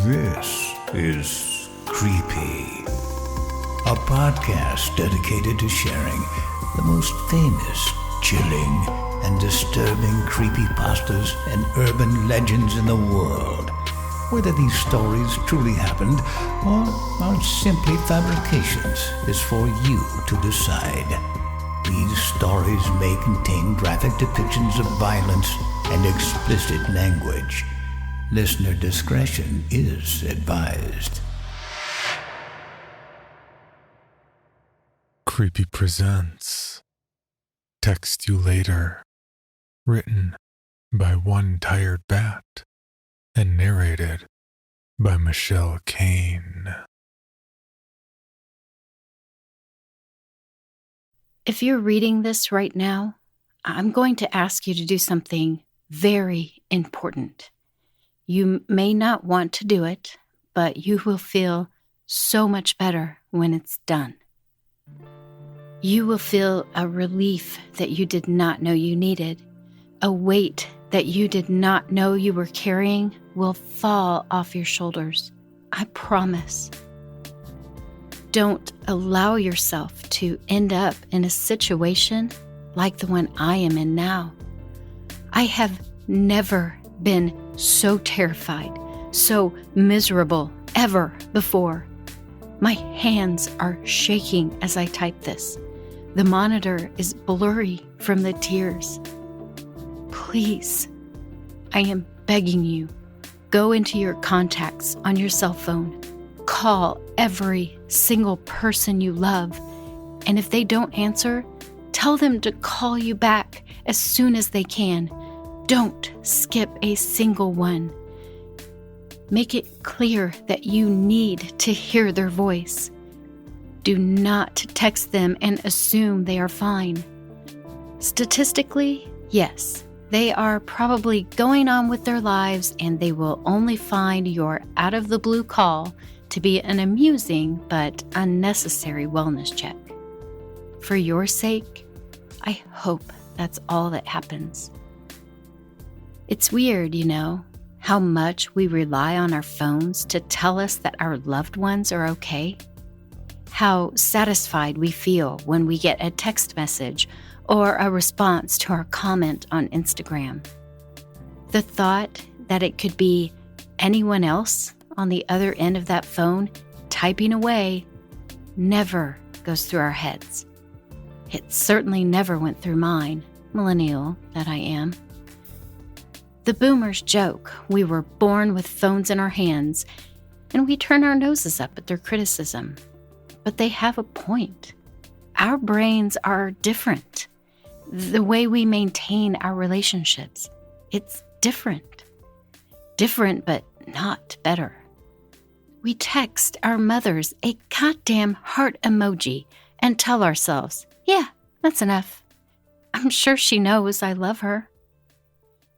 This is Creepy, a podcast dedicated to sharing the most famous, chilling, and disturbing creepypastas and urban legends in the world. Whether these stories truly happened or are simply fabrications is for you to decide. These stories may contain graphic depictions of violence and explicit language. Listener discretion is advised. Creepy presents Text You Later, written by Onetiredbat and narrated by Michelle Kane. If you're reading this right now, I'm going to ask you to do something very important. You may not want to do it, but you will feel so much better when it's done. You will feel a relief that you did not know you needed. A weight that you did not know you were carrying will fall off your shoulders. I promise. Don't allow yourself to end up in a situation like the one I am in now. I have never been so terrified, so miserable ever before. My hands are shaking as I type this. The monitor is blurry from the tears. Please, I am begging you, go into your contacts on your cell phone. Call every single person you love, and if they don't answer, tell them to call you back as soon as they can. Don't skip a single one. Make it clear that you need to hear their voice. Do not text them and assume they are fine. Statistically, yes, they are probably going on with their lives, and they will only find your out-of-the-blue call to be an amusing but unnecessary wellness check. For your sake, I hope that's all that happens. It's weird, how much we rely on our phones to tell us that our loved ones are okay. How satisfied we feel when we get a text message or a response to our comment on Instagram. The thought that it could be anyone else on the other end of that phone typing away never goes through our heads. It certainly never went through mine, millennial that I am. The boomers joke we were born with phones in our hands, and we turn our noses up at their criticism. But they have a point. Our brains are different. The way we maintain our relationships, it's different. Different, but not better. We text our mothers a goddamn heart emoji and tell ourselves, yeah, that's enough. I'm sure she knows I love her.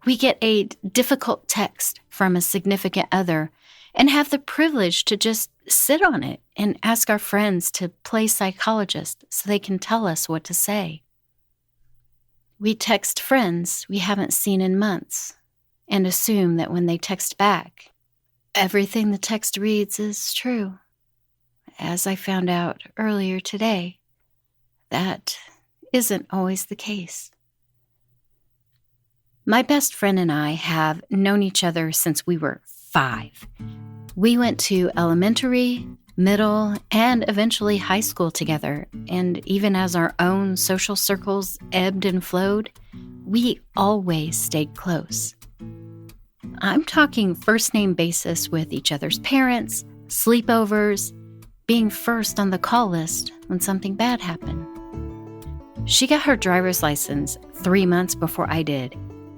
We get a difficult text from a significant other and have the privilege to just sit on it and ask our friends to play psychologist so they can tell us what to say. We text friends we haven't seen in months and assume that when they text back, everything the text reads is true. As I found out earlier today, that isn't always the case. My best friend and I have known each other since we were 5. We went to elementary, middle, and eventually high school together, and even as our own social circles ebbed and flowed, we always stayed close. I'm talking first-name basis with each other's parents, sleepovers, being first on the call list when something bad happened. She got her driver's license 3 months before I did,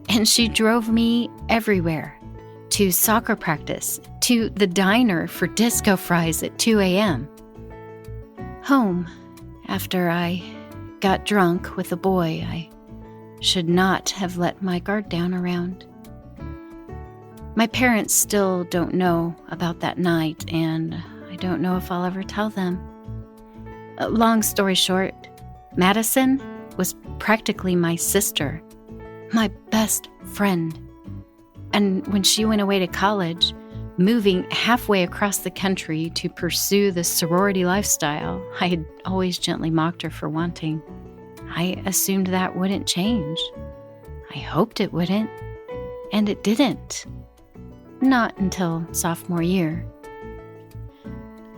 and she drove me everywhere, to soccer practice, to the diner for disco fries at 2 a.m. Home, after I got drunk with a boy I should not have let my guard down around. My parents still don't know about that night, and I don't know if I'll ever tell them. Long story short, Madison was practically my sister, my best friend. And when she went away to college, moving halfway across the country to pursue the sorority lifestyle I had always gently mocked her for wanting. I assumed that wouldn't change. I hoped it wouldn't, and it didn't. Not until sophomore year.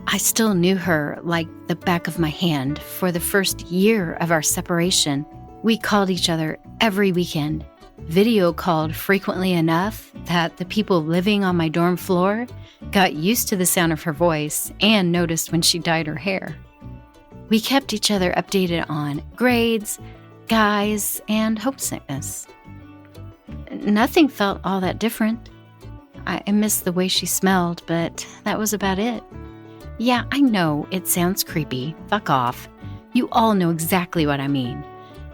I still knew her like the back of my hand. For the first year of our separation, we called each other every weekend, video called frequently enough that the people living on my dorm floor got used to the sound of her voice and noticed when she dyed her hair. We kept each other updated on grades, guys, and homesickness. Nothing felt all that different. I missed the way she smelled, but that was about it. Yeah, I know it sounds creepy. Fuck off. You all know exactly what I mean.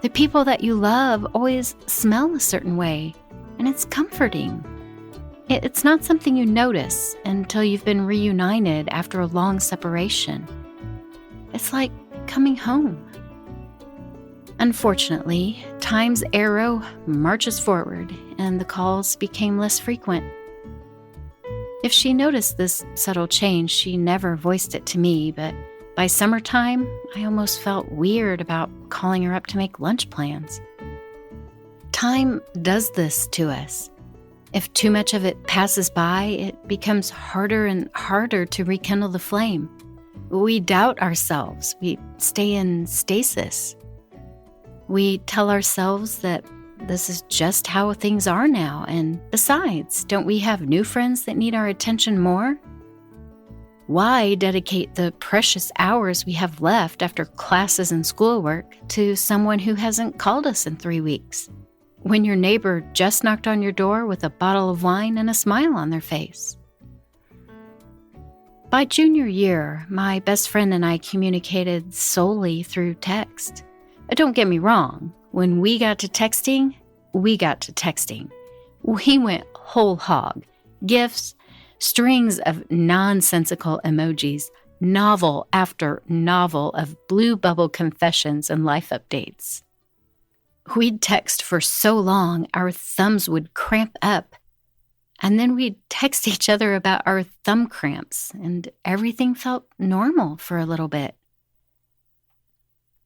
The people that you love always smell a certain way, and it's comforting. It's not something you notice until you've been reunited after a long separation. It's like coming home. Unfortunately, time's arrow marches forward, and the calls became less frequent. If she noticed this subtle change, she never voiced it to me, but by summertime, I almost felt weird about calling her up to make lunch plans. Time does this to us. If too much of it passes by, it becomes harder and harder to rekindle the flame. We doubt ourselves. We stay in stasis. We tell ourselves that this is just how things are now, and besides, don't we have new friends that need our attention more? Why dedicate the precious hours we have left after classes and schoolwork to someone who hasn't called us in 3 weeks, when your neighbor just knocked on your door with a bottle of wine and a smile on their face? By junior year, my best friend and I communicated solely through text. Don't get me wrong. When we got to texting, we got to texting. We went whole hog. GIFs, strings of nonsensical emojis, novel after novel of blue bubble confessions and life updates. We'd text for so long our thumbs would cramp up, and then we'd text each other about our thumb cramps, and everything felt normal for a little bit.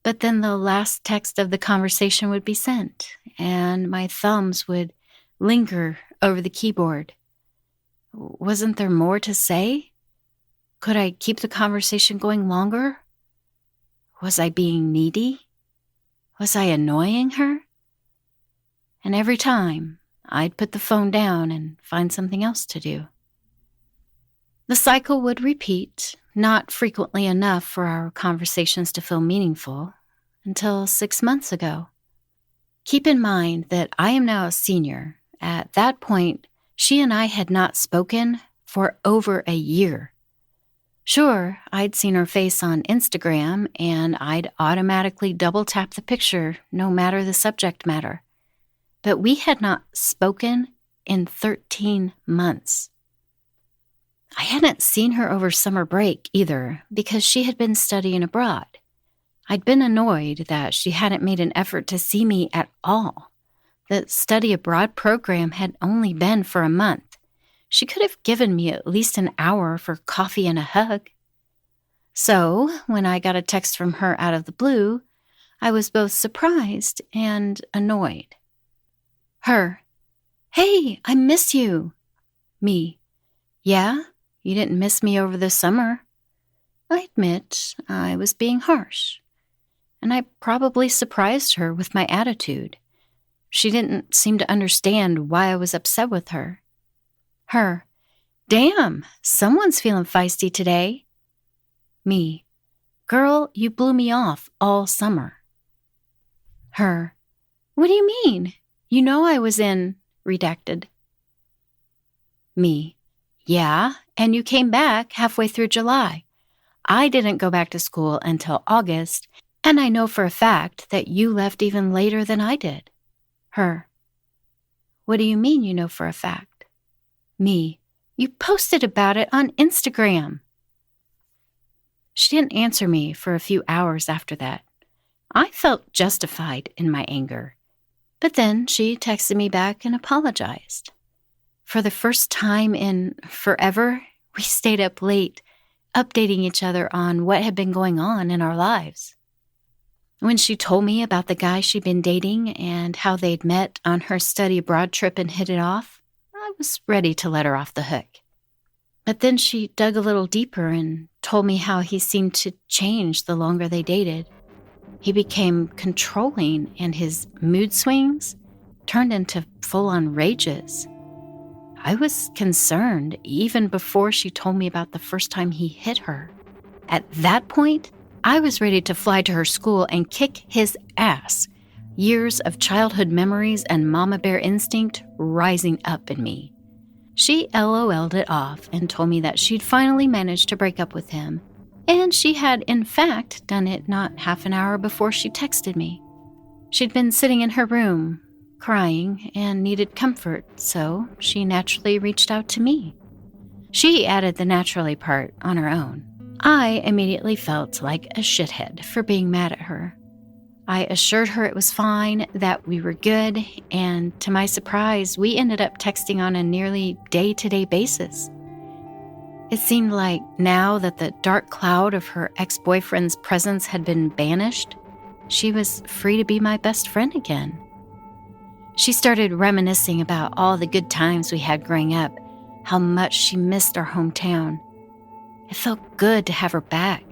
But then the last text of the conversation would be sent, and my thumbs would linger over the keyboard. Wasn't there more to say? Could I keep the conversation going longer? Was I being needy? Was I annoying her? And every time, I'd put the phone down and find something else to do. The cycle would repeat, not frequently enough for our conversations to feel meaningful, until 6 months ago. Keep in mind that I am now a senior. At that point, she and I had not spoken for over a year. Sure, I'd seen her face on Instagram, and I'd automatically double-tap the picture, no matter the subject matter. But we had not spoken in 13 months. I hadn't seen her over summer break either, because she had been studying abroad. I'd been annoyed that she hadn't made an effort to see me at all. The study abroad program had only been for a month. She could have given me at least an hour for coffee and a hug. So, when I got a text from her out of the blue, I was both surprised and annoyed. Her: "Hey, I miss you." Me: "Yeah? You didn't miss me over the summer." I admit I was being harsh, and I probably surprised her with my attitude. She didn't seem to understand why I was upset with her. Her: "Damn, someone's feeling feisty today." Me: "Girl, you blew me off all summer." Her: "What do you mean? You know I was in redacted." Me: "Yeah, and you came back halfway through July. I didn't go back to school until August, and I know for a fact that you left even later than I did." Her: "What do you mean you know for a fact?" Me: "You posted about it on Instagram." She didn't answer me for a few hours after that. I felt justified in my anger. But then she texted me back and apologized. For the first time in forever, we stayed up late, updating each other on what had been going on in our lives. When she told me about the guy she'd been dating and how they'd met on her study abroad trip and hit it off, I was ready to let her off the hook. But then she dug a little deeper and told me how he seemed to change the longer they dated. He became controlling, and his mood swings turned into full-on rages. I was concerned even before she told me about the first time he hit her. At that point, I was ready to fly to her school and kick his ass. Years of childhood memories and mama bear instinct rising up in me. She LOL'd it off and told me that she'd finally managed to break up with him, and she had in fact done it not half an hour before she texted me. She'd been sitting in her room, crying, and needed comfort, so she naturally reached out to me. She added the naturally part on her own. I immediately felt like a shithead for being mad at her. I assured her it was fine, that we were good, and to my surprise, we ended up texting on a nearly day-to-day basis. It seemed like now that the dark cloud of her ex-boyfriend's presence had been banished, she was free to be my best friend again. She started reminiscing about all the good times we had growing up, how much she missed our hometown. It felt good to have her back.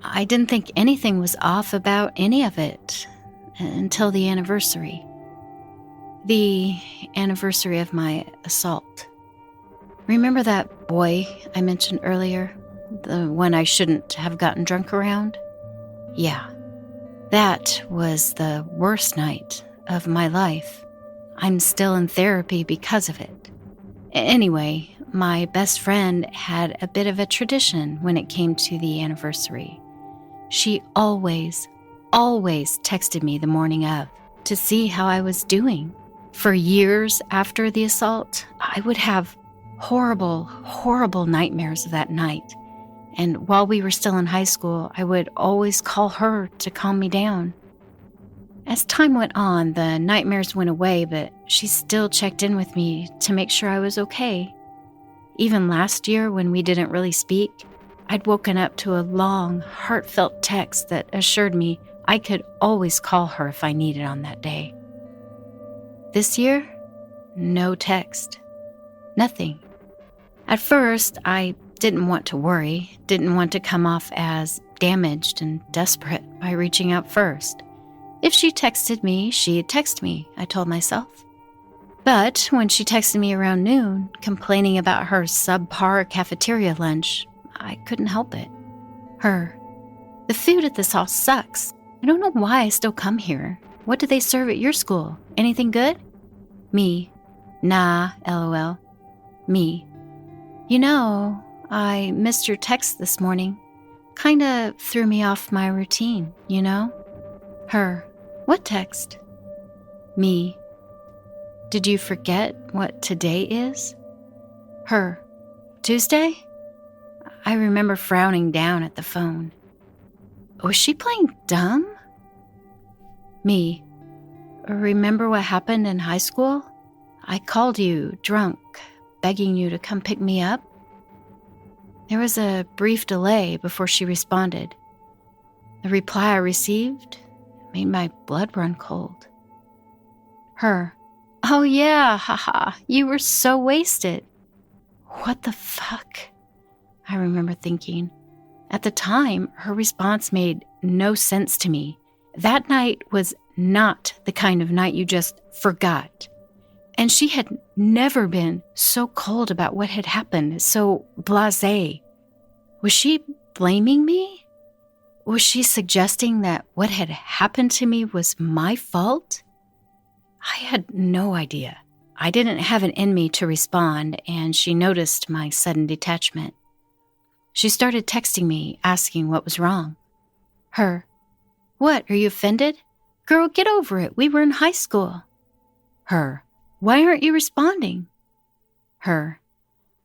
I didn't think anything was off about any of it until the anniversary. The anniversary of my assault. Remember that boy I mentioned earlier? The one I shouldn't have gotten drunk around? Yeah, that was the worst night of my life. I'm still in therapy because of it. Anyway, my best friend had a bit of a tradition when it came to the anniversary. She always texted me the morning of to see how I was doing. For years after the assault, I would have horrible nightmares of that night. And while we were still in high school, I would always call her to calm me down. As time went on, the nightmares went away, but she still checked in with me to make sure I was okay. Even last year, when we didn't really speak, I'd woken up to a long, heartfelt text that assured me I could always call her if I needed on that day. This year, no text. Nothing. At first, I didn't want to worry, didn't want to come off as damaged and desperate by reaching out first. If she texted me, she'd text me, I told myself. But when she texted me around noon, complaining about her subpar cafeteria lunch, I couldn't help it. Her, the food at this house sucks. I don't know why I still come here. What do they serve at your school? Anything good? Me, nah, LOL. Me, you know, I missed your text this morning. Kinda threw me off my routine, you know? Her, what text? Me, did you forget what today is? Her, Tuesday? I remember frowning down at the phone. Was she playing dumb? Me, remember what happened in high school? I called you drunk, begging you to come pick me up. There was a brief delay before she responded. The reply I received made my blood run cold. Her, oh yeah, haha, you were so wasted. What the fuck? I remember thinking. At the time, her response made no sense to me. That night was not the kind of night you just forgot. And she had never been so cold about what had happened, so blasé. Was she blaming me? Was she suggesting that what had happened to me was my fault? I had no idea. I didn't have it in me to respond, and she noticed my sudden detachment. She started texting me, asking what was wrong. Her, what, are you offended? Girl, get over it. We were in high school. Her, why aren't you responding? Her,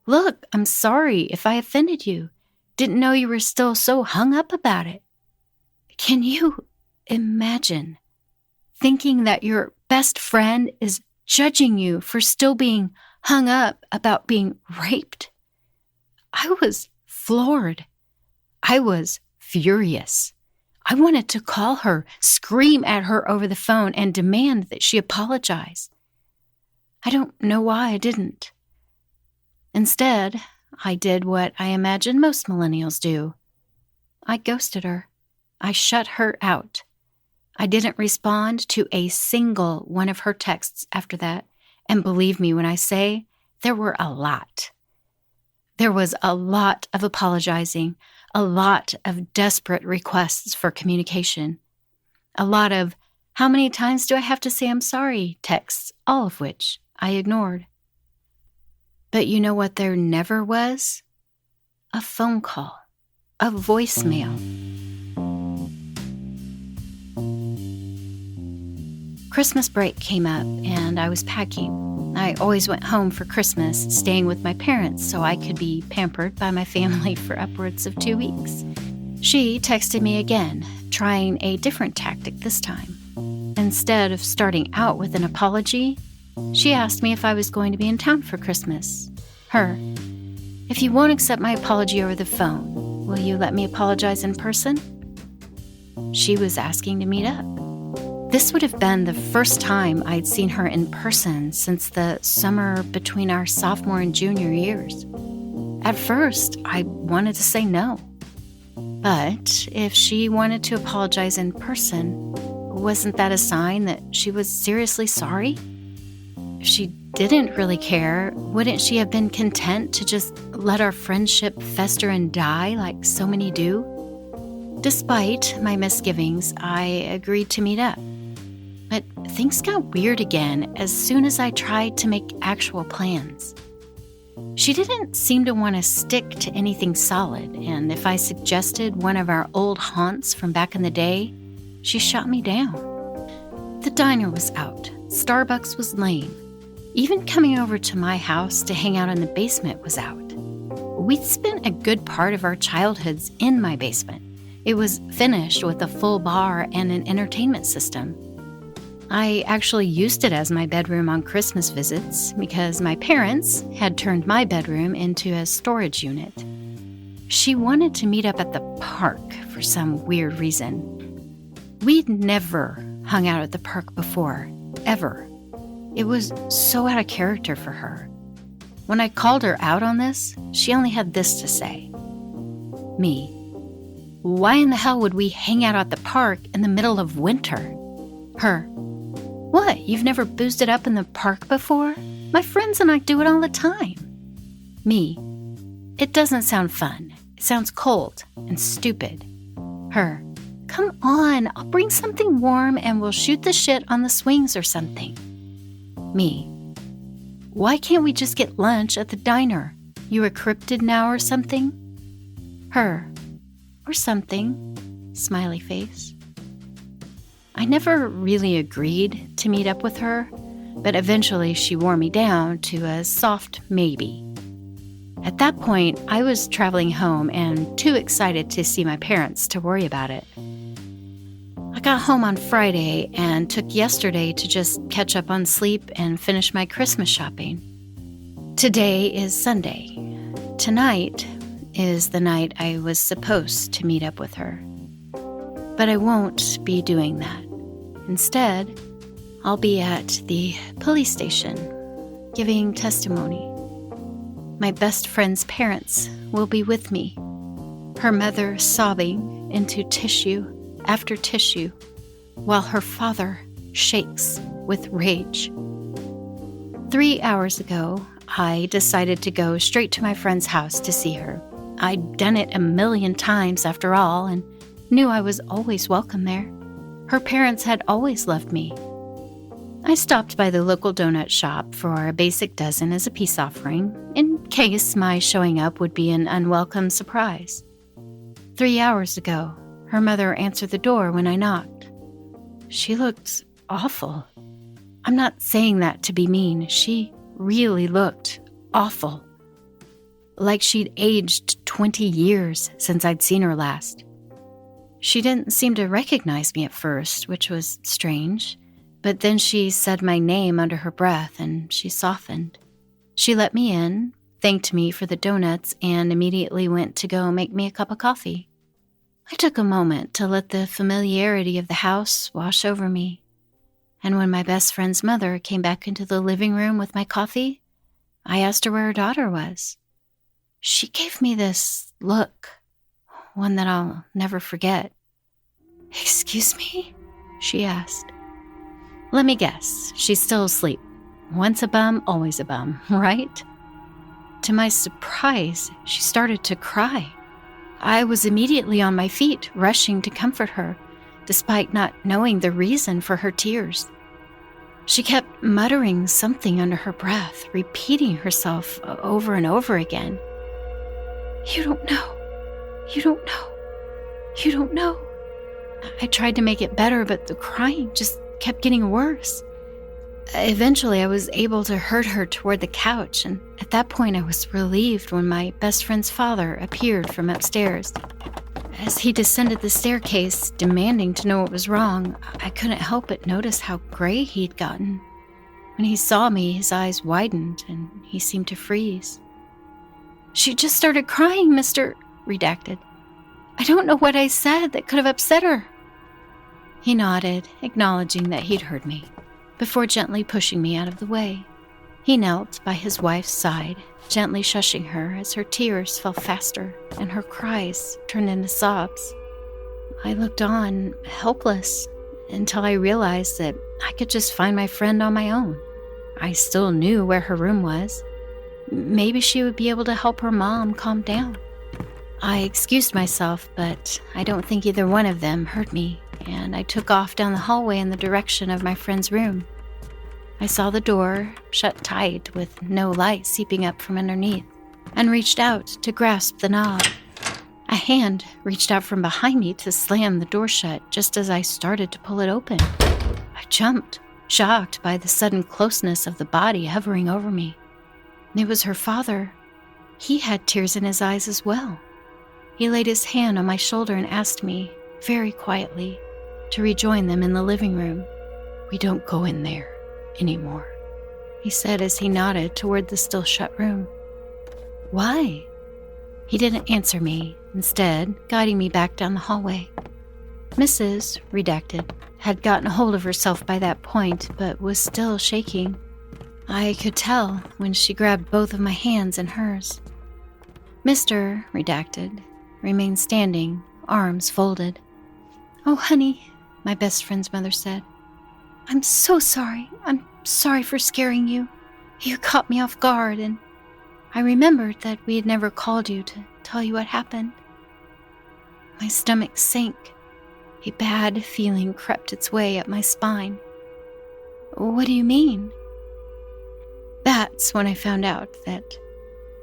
look, I'm sorry if I offended you. Didn't know you were still so hung up about it. Can you imagine thinking that your best friend is judging you for still being hung up about being raped. I was floored. I was furious. I wanted to call her, scream at her over the phone, and demand that she apologize. I don't know why I didn't. Instead, I did what I imagine most millennials do. I ghosted her. I shut her out. I didn't respond to a single one of her texts after that, and believe me when I say there were a lot. There was a lot of apologizing, a lot of desperate requests for communication, a lot of "how many times do I have to say I'm sorry" texts, all of which I ignored. But you know what there never was? A phone call, a voicemail. Christmas break came up and I was packing. I always went home for Christmas, staying with my parents so I could be pampered by my family for upwards of 2 weeks. She texted me again, trying a different tactic this time. Instead of starting out with an apology, she asked me if I was going to be in town for Christmas. Her, "If you won't accept my apology over the phone, will you let me apologize in person?" She was asking to meet up. This would have been the first time I'd seen her in person since the summer between our sophomore and junior years. At first, I wanted to say no. But if she wanted to apologize in person, wasn't that a sign that she was seriously sorry? If she didn't really care, wouldn't she have been content to just let our friendship fester and die like so many do? Despite my misgivings, I agreed to meet up. But things got weird again as soon as I tried to make actual plans. She didn't seem to want to stick to anything solid, and if I suggested one of our old haunts from back in the day, she shot me down. The diner was out. Starbucks was lame. Even coming over to my house to hang out in the basement was out. We'd spent a good part of our childhoods in my basement. It was finished with a full bar and an entertainment system. I actually used it as my bedroom on Christmas visits because my parents had turned my bedroom into a storage unit. She wanted to meet up at the park for some weird reason. We'd never hung out at the park before, ever. It was so out of character for her. When I called her out on this, she only had this to say. Me, "Why in the hell would we hang out at the park in the middle of winter?" Her, "What, you've never boozed it up in the park before? My friends and I do it all the time." Me, "It doesn't sound fun. It sounds cold and stupid." Her, "Come on, I'll bring something warm and we'll shoot the shit on the swings or something." Me, "Why can't we just get lunch at the diner? You a cryptid now or something?" Her, "Or something." Smiley face. I never really agreed to meet up with her, but eventually she wore me down to a soft maybe. At that point, I was traveling home and too excited to see my parents to worry about it. I got home on Friday and took yesterday to just catch up on sleep and finish my Christmas shopping. Today is Sunday. Tonight is the night I was supposed to meet up with her. But I won't be doing that. Instead, I'll be at the police station, giving testimony. My best friend's parents will be with me, her mother sobbing into tissue after tissue, while her father shakes with rage. 3 hours ago, I decided to go straight to my friend's house to see her. I'd done it a million times after all, and knew I was always welcome there. Her parents had always loved me. I stopped by the local donut shop for a basic dozen as a peace offering, in case my showing up would be an unwelcome surprise. 3 hours ago, her mother answered the door when I knocked. She looked awful. I'm not saying that to be mean. She really looked awful. Like she'd aged 20 years since I'd seen her last. She didn't seem to recognize me at first, which was strange, but then she said my name under her breath and she softened. She let me in, thanked me for the donuts, and immediately went to go make me a cup of coffee. I took a moment to let the familiarity of the house wash over me. And when my best friend's mother came back into the living room with my coffee, I asked her where her daughter was. She gave me this look, one that I'll never forget. "Excuse me?" she asked. Let me guess, she's still asleep. Once a bum, always a bum, right? To my surprise, she started to cry. I was immediately on my feet, rushing to comfort her, despite not knowing the reason for her tears. She kept muttering something under her breath, repeating herself over and over again. "You don't know. You don't know. You don't know." I tried to make it better, but the crying just kept getting worse. Eventually, I was able to herd her toward the couch, and at that point, I was relieved when my best friend's father appeared from upstairs. As he descended the staircase, demanding to know what was wrong, I couldn't help but notice how gray he'd gotten. When he saw me, his eyes widened, and he seemed to freeze. "She just started crying, Mr. Redacted. I don't know what I said that could have upset her." He nodded, acknowledging that he'd heard me, before gently pushing me out of the way. He knelt by his wife's side, gently shushing her as her tears fell faster and her cries turned into sobs. I looked on, helpless, until I realized that I could just find my friend on my own. I still knew where her room was. Maybe she would be able to help her mom calm down. I excused myself, but I don't think either one of them heard me, and I took off down the hallway in the direction of my friend's room. I saw the door shut tight with no light seeping up from underneath, and reached out to grasp the knob. A hand reached out from behind me to slam the door shut just as I started to pull it open. I jumped, shocked by the sudden closeness of the body hovering over me. It was her father. He had tears in his eyes as well. He laid his hand on my shoulder and asked me, very quietly, to rejoin them in the living room. "We don't go in there anymore," he said as he nodded toward the still shut room. "Why?" He didn't answer me, instead guiding me back down the hallway. Mrs. Redacted had gotten a hold of herself by that point, but was still shaking. I could tell when she grabbed both of my hands in hers. Mr. Redacted remained standing, arms folded. "Oh, honey," my best friend's mother said. "I'm so sorry. I'm sorry for scaring you. You caught me off guard, and I remembered that we had never called you to tell you what happened." My stomach sank. A bad feeling crept its way up my spine. "What do you mean?" That's when I found out that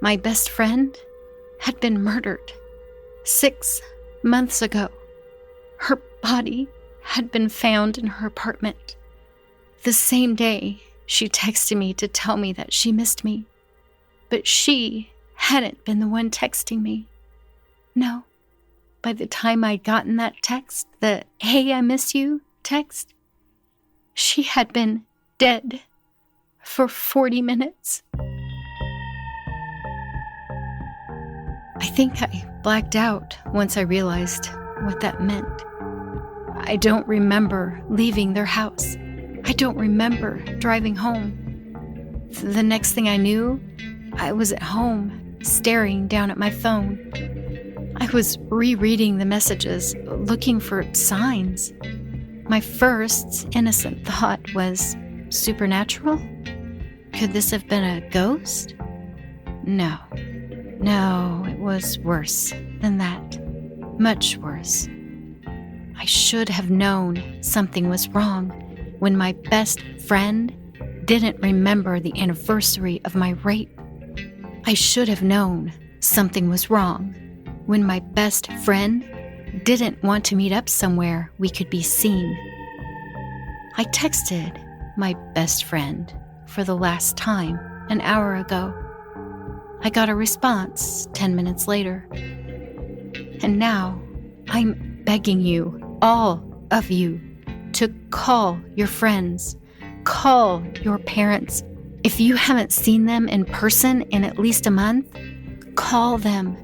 my best friend had been murdered 6 months ago. Her body had been found in her apartment. The same day, she texted me to tell me that she missed me. But she hadn't been the one texting me. No, by the time I'd gotten that text, the "Hey, I miss you" text, she had been dead for 40 minutes. I think I blacked out once I realized what that meant. I don't remember leaving their house. I don't remember driving home. The next thing I knew, I was at home, staring down at my phone. I was rereading the messages, looking for signs. My first innocent thought was, supernatural? Could this have been a ghost? No, it was worse than that. Much worse. I should have known something was wrong when my best friend didn't remember the anniversary of my rape. I should have known something was wrong when my best friend didn't want to meet up somewhere we could be seen. I texted my best friend for the last time an hour ago. I got a response 10 minutes later. And now I'm begging you, all of you, to call your friends, call your parents, If you haven't seen them in person in at least a month, call them.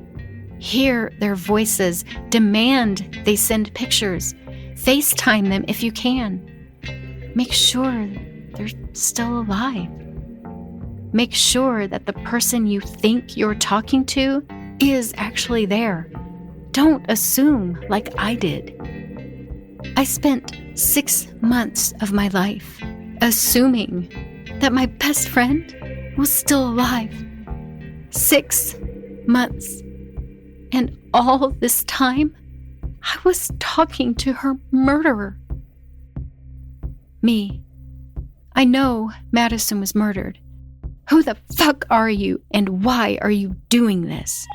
Hear their voices. Demand they send pictures. FaceTime them if you can. Make sure they're still alive. Make sure that the person you think you're talking to is actually there. Don't assume like I did. I spent 6 months of my life assuming that my best friend was still alive. 6 months. And all this time, I was talking to her murderer. Me. I know Madison was murdered. Who the fuck are you, and why are you doing this?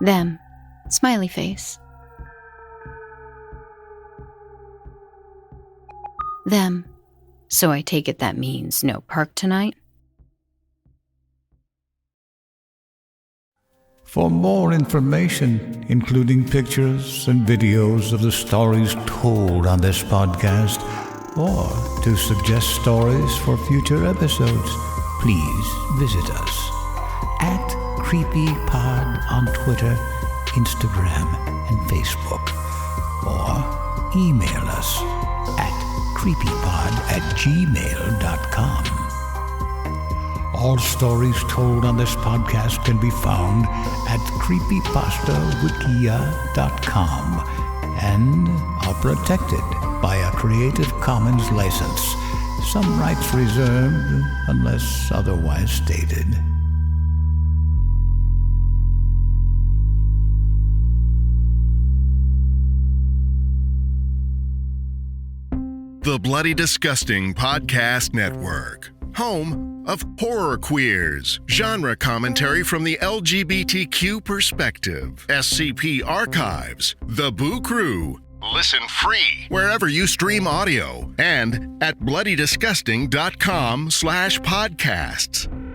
Them. Smiley face. Them. So I take it that means no park tonight? For more information, including pictures and videos of the stories told on this podcast, or to suggest stories for future episodes, please visit us at CreepyPod on Twitter, Instagram, and Facebook, or email us at creepypod@gmail.com. All stories told on this podcast can be found at creepypastawikia.com and are protected by a Creative Commons license. Some rights reserved unless otherwise stated. The Bloody Disgusting Podcast Network, home of horror queers, genre commentary from the LGBTQ perspective, SCP archives, The Boo Crew. Listen free wherever you stream audio and at bloodydisgusting.com/podcasts.